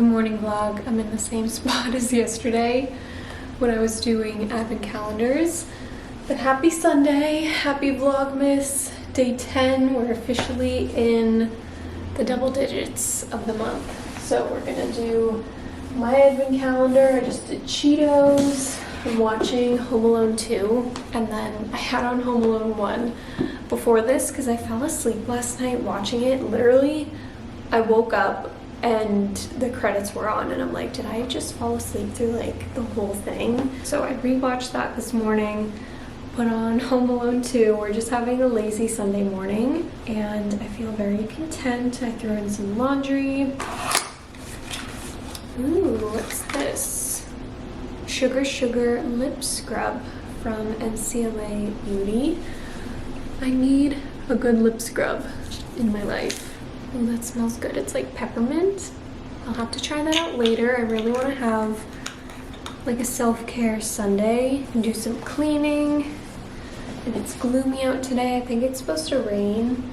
Good morning vlog. I'm in the same spot as yesterday when I was doing advent calendars. But happy Sunday, happy Vlogmas, day 10. We're officially in the double digits of the month. So we're gonna do my advent calendar. I just did Cheetos. I'm watching Home Alone 2, and then I had on Home Alone 1 before this because I fell asleep last night watching it. Literally, I woke up and the credits were on and I'm like, did I just fall asleep through like the whole thing? So I rewatched that this morning, put on Home Alone 2. We're just having a lazy Sunday morning and I feel very content. I threw in some laundry. Ooh, what's this? Sugar Lip Scrub from NCLA Beauty. I need a good lip scrub in my life. Oh, that smells good. It's like peppermint. I'll have to try that out later. I really want to have like a self-care Sunday and do some cleaning. And it's gloomy out today. I think it's supposed to rain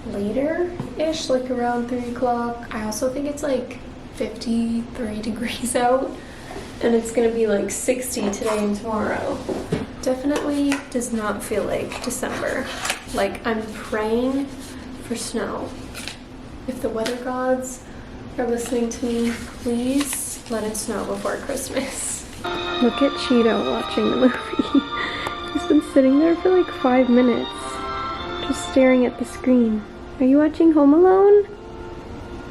later-ish, like around 3 o'clock. I also think it's like 53 degrees out. And it's gonna be like 60 today and tomorrow. Definitely does not feel like December. Like, I'm praying for snow. If the weather gods are listening to me, please let it snow before Christmas. Look at Cheeto watching the movie. He's been sitting there for like 5 minutes, just staring at the screen. Are you watching Home Alone?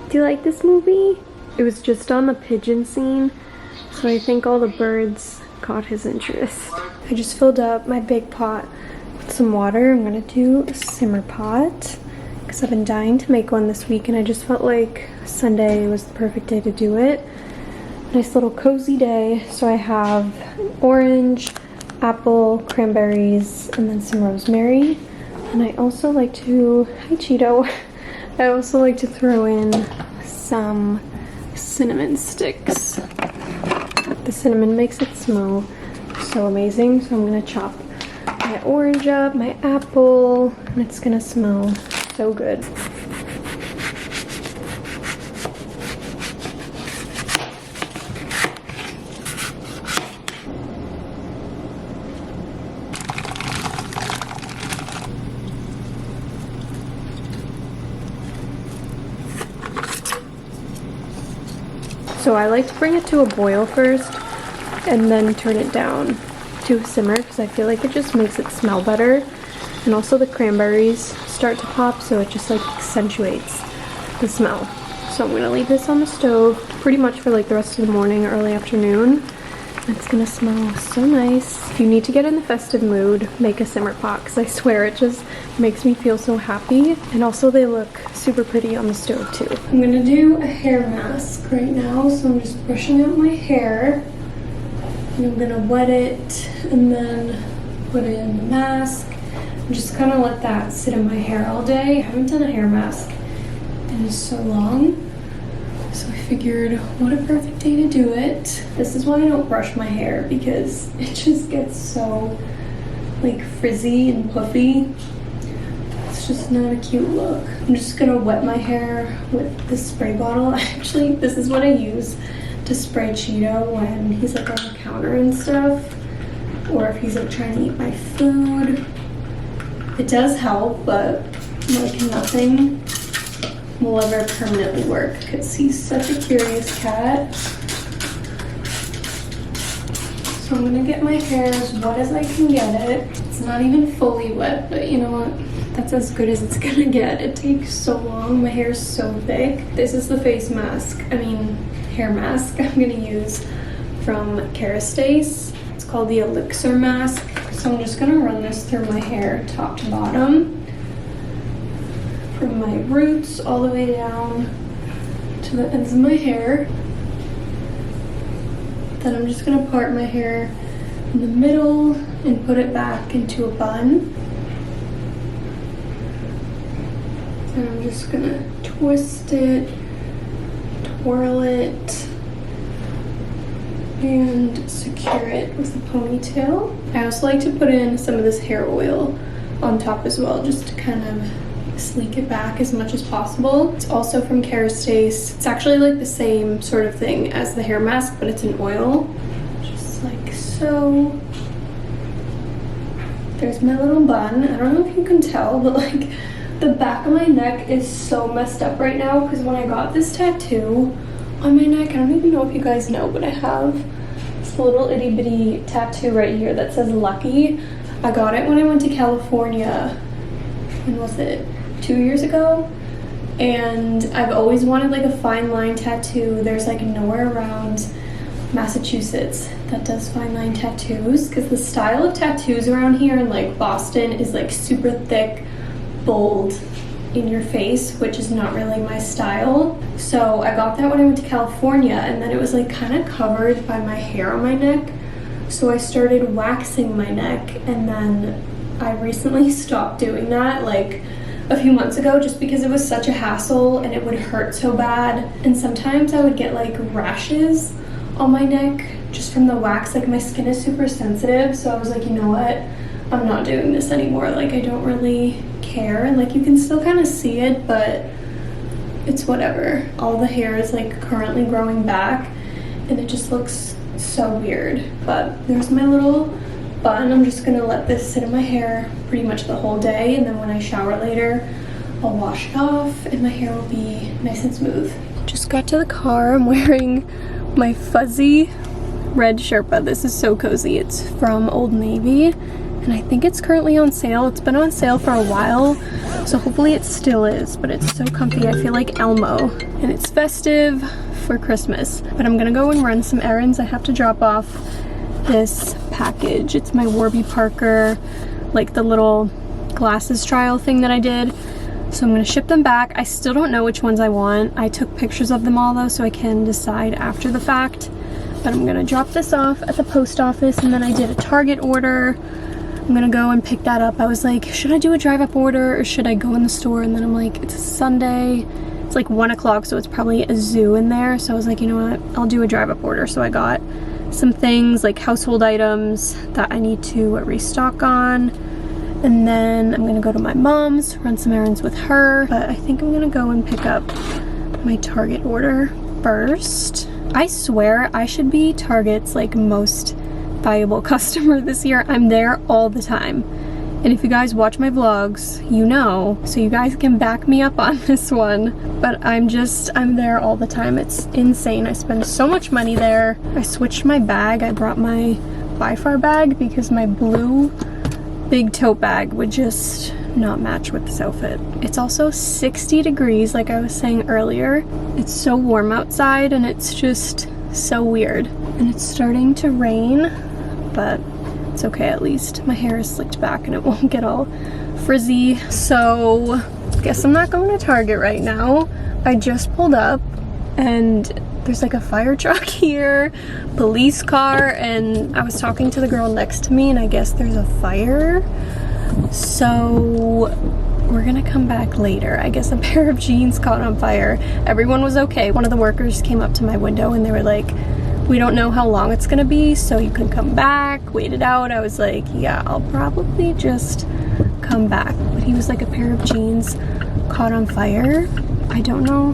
Do you like this movie? It was just on the pigeon scene, so I think all the birds caught his interest. I just filled up my big pot with some water. I'm gonna do a simmer pot because I've been dying to make one this week and I just felt like Sunday was the perfect day to do it. Nice little cozy day. So I have orange, apple, cranberries, and then some rosemary. And I also like to, hi Cheeto, I also like to throw in some cinnamon sticks. The cinnamon makes it smell so amazing. So I'm gonna chop my orange up, my apple, and it's gonna smell so good. So I like to bring it to a boil first and then turn it down to a simmer because I feel like it just makes it smell better. And also the cranberries start to pop, so it just like accentuates the smell. So I'm gonna leave this on the stove pretty much for like the rest of the morning, early afternoon. It's gonna smell so nice. If you need to get in the festive mood, make a simmer pot because I swear it just makes me feel so happy. And also they look super pretty on the stove too. I'm gonna do a hair mask right now, so I'm just brushing out my hair. And I'm gonna wet it and then put it in the mask. I'm just gonna let that sit in my hair all day. I haven't done a hair mask in so long, so I figured what a perfect day to do it. This is why I don't brush my hair because it just gets so like frizzy and puffy. It's just not a cute look. I'm just gonna wet my hair with this spray bottle. Actually, this is what I use to spray Cheeto when he's like on the counter and stuff, or if he's like trying to eat my food. It does help, but like nothing will ever permanently work because he's such a curious cat. So I'm gonna get my hair as wet as I can get it. It's not even fully wet, but you know what? That's as good as it's gonna get. It takes so long. My hair is so thick. This is the face mask, hair mask I'm gonna use from Kerastase. It's called the Elixir mask. So I'm just gonna run this through my hair top to bottom, from my roots all the way down to the ends of my hair. Then I'm just gonna part my hair in the middle and put it back into a bun. And I'm just gonna twist it, twirl it, and secure it with a ponytail. I also like to put in some of this hair oil on top as well, just to kind of sleek it back as much as possible. It's also from Kerastase. It's actually like the same sort of thing as the hair mask, but it's an oil. Just like so. There's my little bun. I don't know if you can tell, but like the back of my neck is so messed up right now because when I got this tattoo on my neck, I don't even know if you guys know, but I have this little itty bitty tattoo right here that says Lucky. I got it when I went to California. When was it? 2 years ago? And I've always wanted like a fine line tattoo. There's like nowhere around Massachusetts that does fine line tattoos because the style of tattoos around here in like Boston is like super thick, bold in your face, which is not really my style. So I got that when I went to California, and then it was like kind of covered by my hair on my neck. So I started waxing my neck, and then I recently stopped doing that like a few months ago just because it was such a hassle and it would hurt so bad. And sometimes I would get like rashes on my neck just from the wax. Like my skin is super sensitive, so I was like, you know what, I'm not doing this anymore. Like I don't really care, and like you can still kind of see it, but it's whatever. All the hair is like currently growing back and it just looks so weird. But there's my little bun. I'm just gonna let this sit in my hair pretty much the whole day, and then when I shower later I'll wash it off and my hair will be nice and smooth. Just got to the car. I'm wearing my fuzzy red Sherpa. This is so cozy. It's from Old Navy and I think it's currently on sale. It's been on sale for a while, so hopefully it still is, but it's so comfy. I feel like Elmo, and it's festive for Christmas. But I'm gonna go and run some errands. I have to drop off this package. It's my Warby Parker, like the little glasses trial thing that I did. So I'm gonna ship them back. I still don't know which ones I want. I took pictures of them all though, so I can decide after the fact. But I'm gonna drop this off at the post office, and then I did a Target order. I'm gonna go and pick that up. I was like, should I do a drive-up order or should I go in the store? And then I'm like, it's a Sunday. It's like 1 o'clock, so it's probably a zoo in there. So I was like, you know what? I'll do a drive-up order. So I got some things like household items that I need to restock on. And then I'm gonna go to my mom's, run some errands with her. But I think I'm gonna go and pick up my Target order first. I swear I should be Target's like most valuable customer this year. I'm there all the time. And if you guys watch my vlogs, you know, so you guys can back me up on this one. But I'm there all the time. It's insane. I spend so much money there. I switched my bag. I brought my Wi-Fi bag because my blue big tote bag would just not match with this outfit. It's also 60 degrees, like I was saying earlier. It's so warm outside and it's just so weird. And it's starting to rain, but it's okay, at least my hair is slicked back and it won't get all frizzy. So guess I'm not going to Target right now. I just pulled up and there's like a fire truck here, police car, and I was talking to the girl next to me and I guess there's a fire. So we're gonna come back later. I guess a pair of jeans caught on fire. Everyone was okay. One of the workers came up to my window and they were like, we don't know how long it's gonna be, so you can come back, wait it out. I was like, yeah, I'll probably just come back. But he was like, a pair of jeans caught on fire. I don't know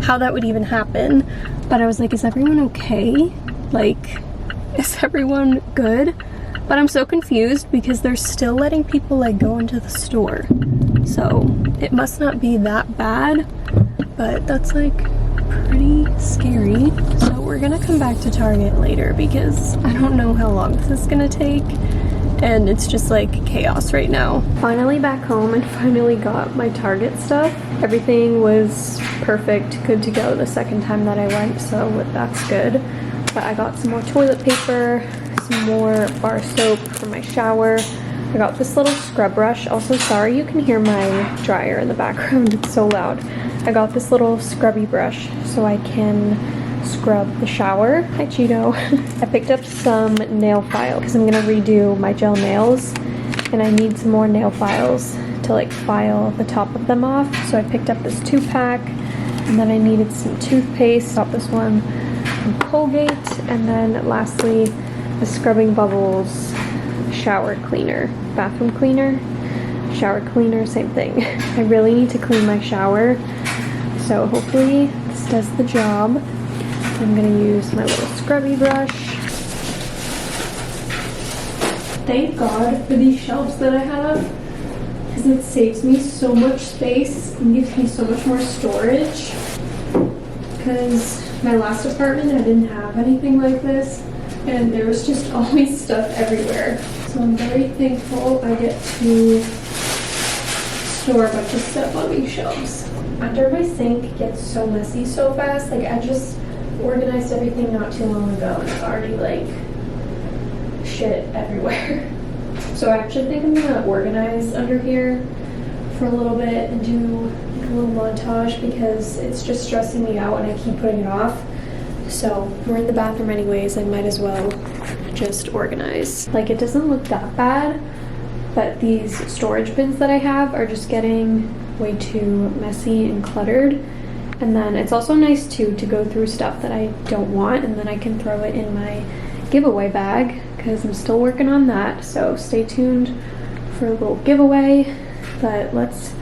how that would even happen, but I was like, is everyone okay? Like, is everyone good? But I'm so confused because they're still letting people like go into the store. So it must not be that bad, but that's like pretty scary. So we're gonna come back to Target later because I don't know how long this is gonna take and it's just like chaos right now. Finally back home and finally got my Target stuff. Everything was perfect, good to go the second time that I went, so that's good. But I got some more toilet paper, some more bar soap for my shower. I got this little scrub brush. Also, sorry you can hear my dryer in the background, it's so loud. I got this little scrubby brush so I can scrub the shower. Hi Cheeto. I picked up some nail file because I'm gonna redo my gel nails and I need some more nail files to like file the top of them off. So I picked up this 2-pack, and then I needed some toothpaste. Got this one from Colgate, and then lastly the Scrubbing Bubbles shower cleaner, bathroom cleaner. shower cleaner, same thing. I really need to clean my shower, so hopefully this does the job. I'm gonna use my little scrubby brush. Thank God for these shelves that I have, because it saves me so much space and gives me so much more storage. Because my last apartment, I didn't have anything like this, and there was just always stuff everywhere. So I'm very thankful I get to store a bunch of stuff on these shelves. Under my sink gets so messy so fast. Like, I just organized everything not too long ago, and it's already like shit everywhere. So I actually think I'm gonna organize under here for a little bit and do like a little montage, because it's just stressing me out and I keep putting it off. So we're in the bathroom anyways, I might as well just organize. Like, it doesn't look that bad, but these storage bins that I have are just getting way too messy and cluttered. And then it's also nice too to go through stuff that I don't want, and then I can throw it in my giveaway bag, because I'm still working on that. So stay tuned for a little giveaway, but let's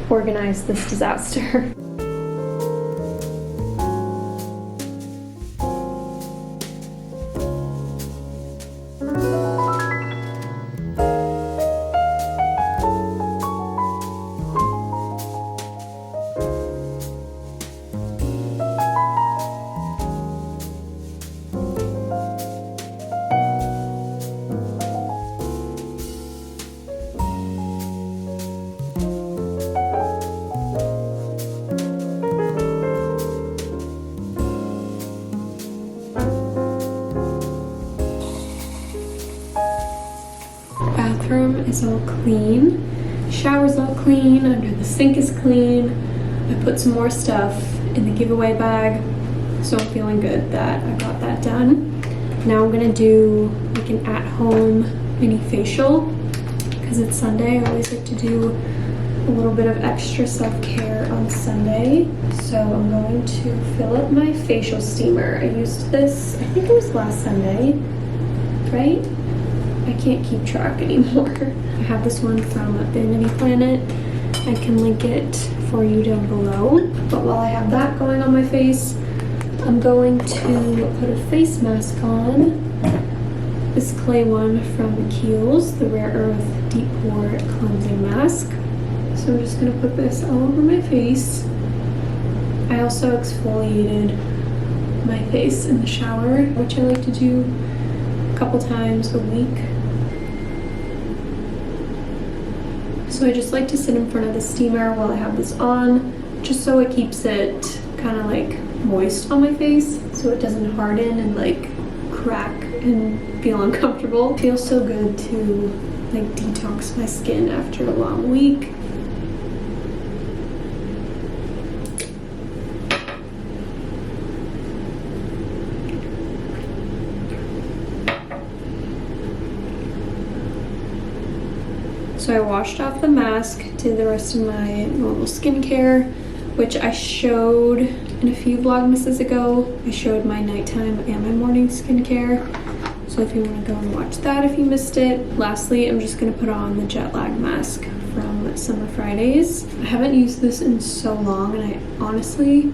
organize this disaster. Bathroom is all clean, shower's all clean, under the sink is clean. I put some more stuff in the giveaway bag, so I'm feeling good that I got that done. Now I'm gonna do like an at-home mini facial, because it's Sunday. I always like to do a little bit of extra self-care on Sunday. So I'm going to fill up my facial steamer. I used this, I think it was last Sunday, right? I can't keep track anymore. I have this one from Vanity Planet. I can link it for you down below. But while I have that going on my face, I'm going to put a face mask on. This clay one from Kiehl's, the Rare Earth Deep Pore Cleansing Mask. So I'm just gonna put this all over my face. I also exfoliated my face in the shower, which I like to do a couple times a week. So I just like to sit in front of the steamer while I have this on, just so it keeps it kind of like moist on my face, so it doesn't harden and like crack and feel uncomfortable. It feels so good to like detox my skin after a long week. So I washed off the mask, did the rest of my normal skincare, which I showed in a few Vlogmases ago. I showed my nighttime and my morning skincare. So if you want to go and watch that if you missed it. Lastly, I'm just going to put on the jet lag mask from Summer Fridays. I haven't used this in so long, and I honestly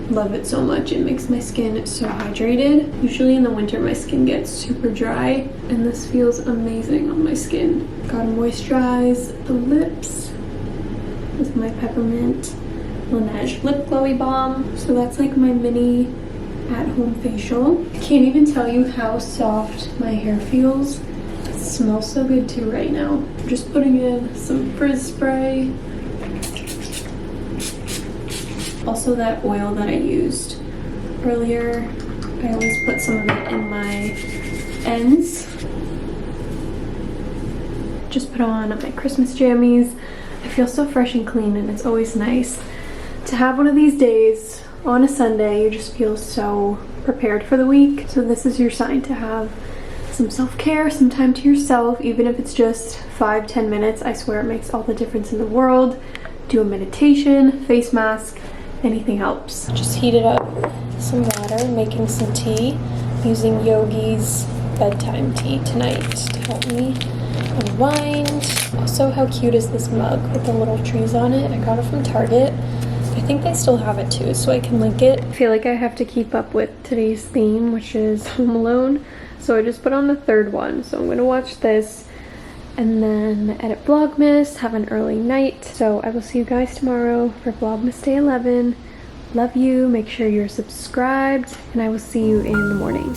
love it so much. It makes my skin so hydrated. Usually in the winter my skin gets super dry, and this feels amazing on my skin. Gotta moisturize the lips with my peppermint Laneige lip glowy balm. So that's like my mini at-home facial. I can't even tell you how soft my hair feels. It smells so good too right now. I'm just putting in some frizz spray. Also that oil that I used earlier, I always put some of it in my ends. Just put on my Christmas jammies. I feel so fresh and clean, and it's always nice to have one of these days on a Sunday. You just feel so prepared for the week. So this is your sign to have some self-care, some time to yourself, even if it's just 5-10 minutes. I swear it makes all the difference in the world. Do a meditation, face mask, anything helps. Just heated up some water, making some tea, using Yogi's bedtime tea tonight to help me unwind. Also, how cute is this mug with the little trees on it? I got it from Target. I think they still have it too, so I can link it. I feel like I have to keep up with today's theme, which is Home Alone. So I just put on the third one. So I'm gonna watch this and then edit Vlogmas, have an early night. So I will see you guys tomorrow for Vlogmas Day 11. Love you, make sure you're subscribed, and I will see you in the morning.